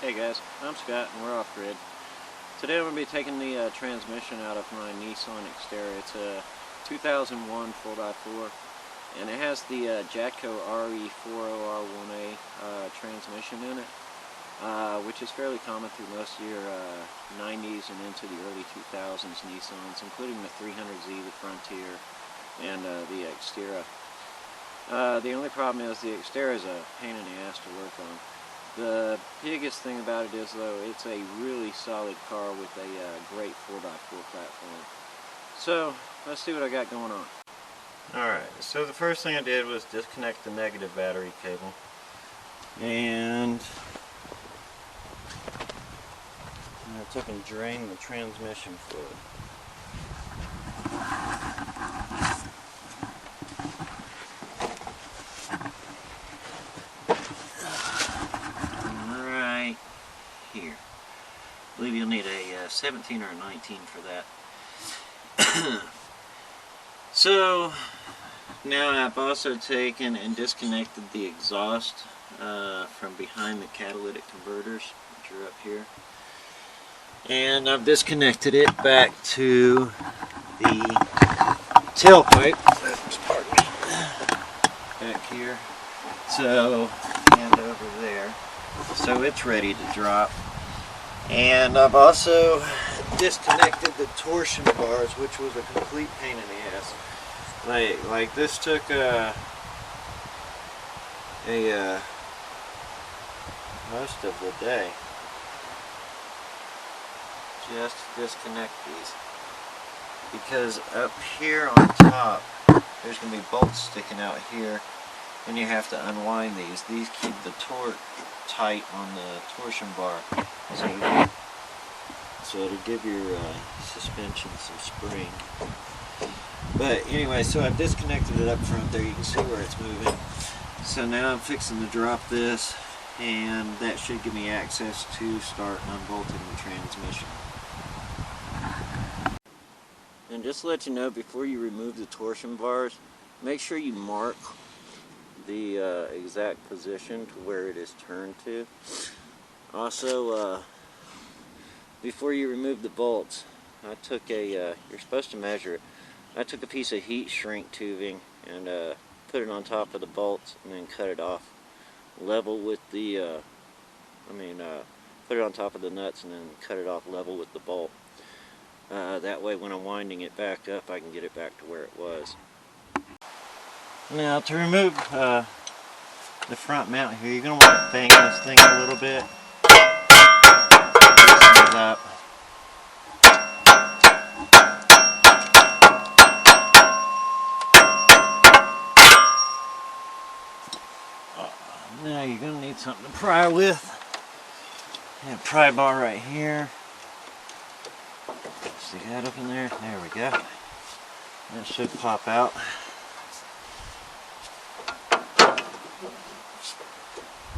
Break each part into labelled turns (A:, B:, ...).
A: Hey guys, I'm Scott and we're off grid. Today I'm going to be taking the transmission out of my Nissan Xterra. It's a 2001 4x4 and it has the Jatco RE40R1A transmission in it, which is fairly common through most of your 90s and into the early 2000s Nissans, including the 300Z, the Frontier, and the Xterra. The only problem is the Xterra is a pain in the ass to work on. The biggest thing about it is, though, it's a really solid car with a great 4x4 platform. So, let's see what I got going on. Alright, so the first thing I did was disconnect the negative battery cable. And I took and drained the transmission fluid. Here. I believe you'll need a 17 or a 19 for that. So now I've also taken and disconnected the exhaust from behind the catalytic converters, which are up here, and I've disconnected it back to the tailpipe. Oops, pardon me. Back here. So, and over there. So it's ready to drop. And I've also disconnected the torsion bars, which was a complete pain in the ass. Like this took most of the day just to disconnect these, because up here on top there's going to be bolts sticking out here, and you have to unwind these. These keep the torque tight on the torsion bar, so it'll give your suspension some spring. But anyway, so I've disconnected it up front there. You can see where it's moving. So now I'm fixing to drop this, and that should give me access to start unbolting the transmission. And just to let you know, before you remove the torsion bars, make sure you mark the exact position to where it is turned to. Also, before you remove the bolts, I took you're supposed to measure it. I took a piece of heat shrink tubing and put it on top of the bolts, and then cut it off level with the put it on top of the nuts and then cut it off level with the bolt. That way when I'm winding it back up, I can get it back to where it was. Now, to remove the front mount here, you're going to want to bang this thing a little bit. Loosen it up. Now you're going to need something to pry with. And a pry bar right here. Stick that up in there. There we go. That should pop out.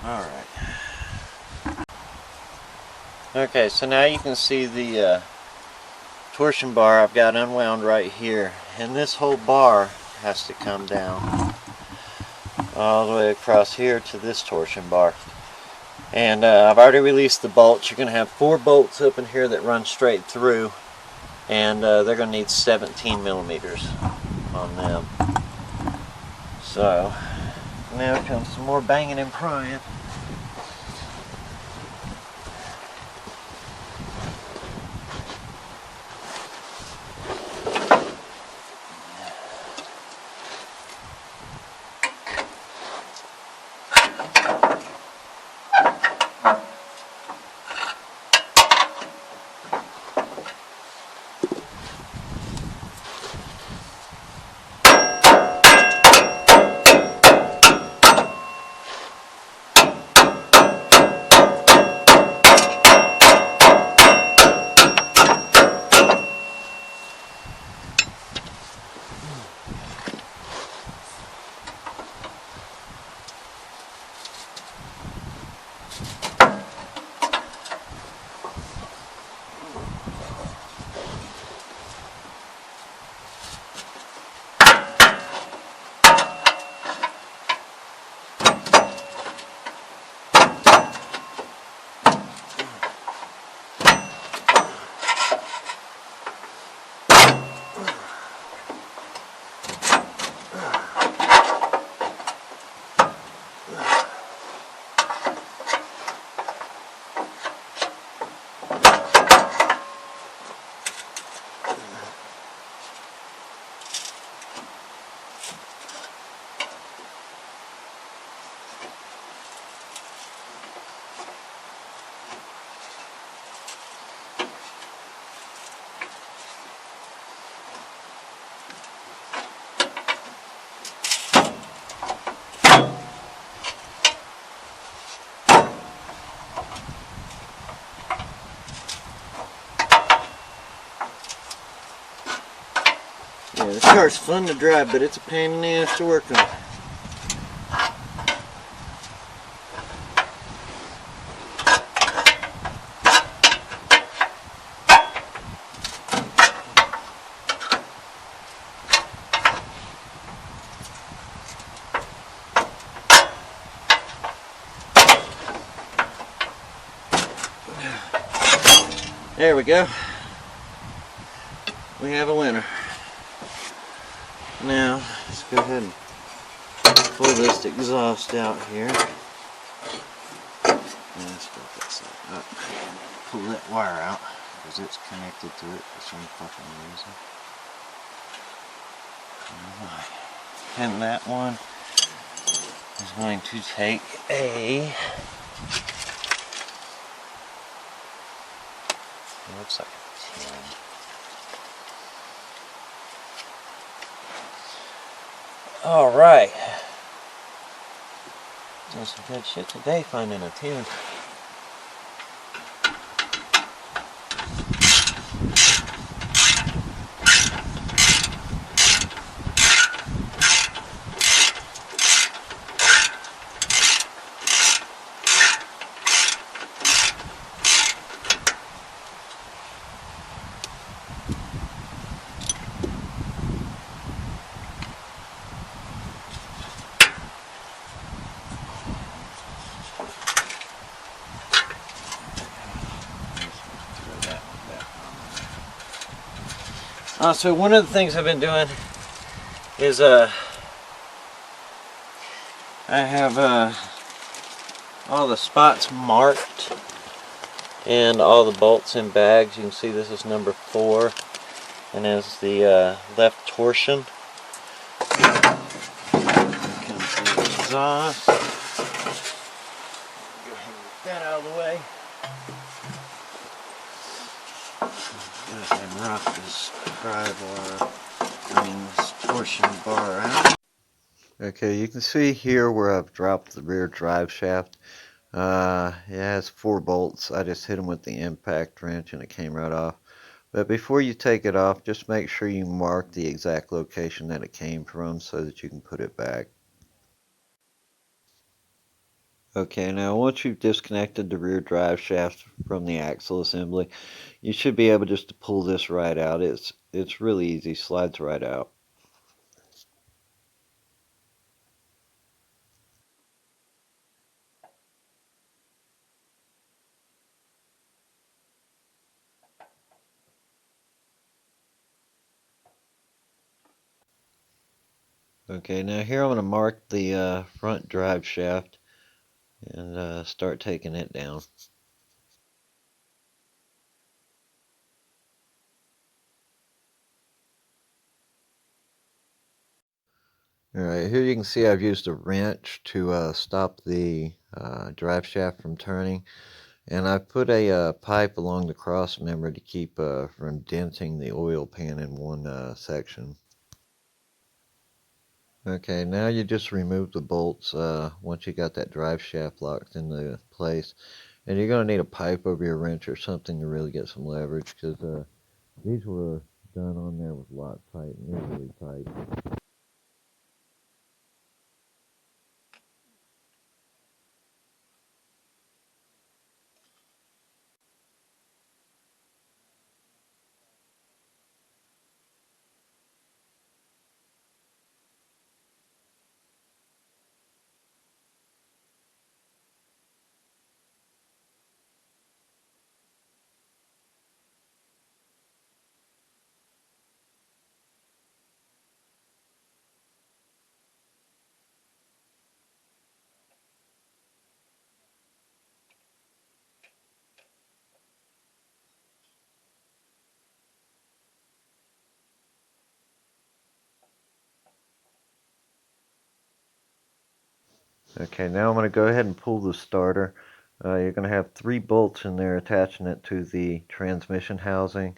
A: Alright. Okay, so now you can see the torsion bar I've got unwound right here. And this whole bar has to come down all the way across here to this torsion bar. And I've already released the bolts. You're going to have 4 bolts up in here that run straight through. And they're going to need 17 millimeters on them. So now comes some more banging and prying. car's fun to drive, but it's a pain in the ass to work on. There we go. We have a winner. Now, let's go ahead and pull this exhaust out here. Let's put that side up. Pull that wire out because it's connected to it for some fucking reason. Alright. And that one is going to take a... It looks like a 10. Alright. Doing some good shit today finding a 10. So one of the things I've been doing is I have all the spots marked and all the bolts in bags. You can see this is number 4 and is the left torsion. Comes the exhaust. Go ahead and get that out of the way. Go ahead and rock this this torsion bar out. Okay, you can see here where I've dropped the rear drive shaft. It has 4 bolts. I just hit them with the impact wrench and it came right off. But before you take it off, just make sure you mark the exact location that it came from so that you can put it back. Okay, now once you've disconnected the rear drive shaft from the axle assembly, you should be able just to pull this right out. It's really easy, slides right out. Okay, now here I'm going to mark the front drive shaft and start taking it down. Alright, here you can see I've used a wrench to stop the drive shaft from turning, and I've put a pipe along the cross member to keep from denting the oil pan in one section. Okay, now you just remove the bolts once you got that drive shaft locked into place, and you're going to need a pipe over your wrench or something to really get some leverage, because these were done on there with Loctite and they're really tight. Okay, now I'm going to go ahead and pull the starter. You're going to have 3 bolts in there attaching it to the transmission housing,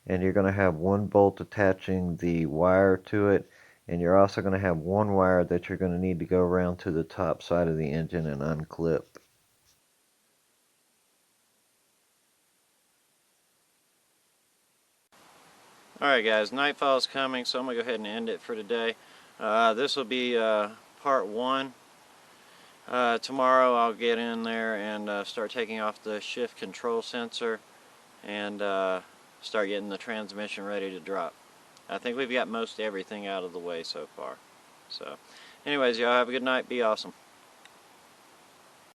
A: and you're going to have 1 bolt attaching the wire to it, and you're also going to have 1 wire that you're going to need to go around to the top side of the engine and unclip. Alright guys, nightfall is coming, so I'm going to go ahead and end it for today. This will be part 1. Tomorrow I'll get in there and start taking off the shift control sensor and start getting the transmission ready to drop. I think we've got most everything out of the way so far. So, anyways, y'all have a good night. Be awesome.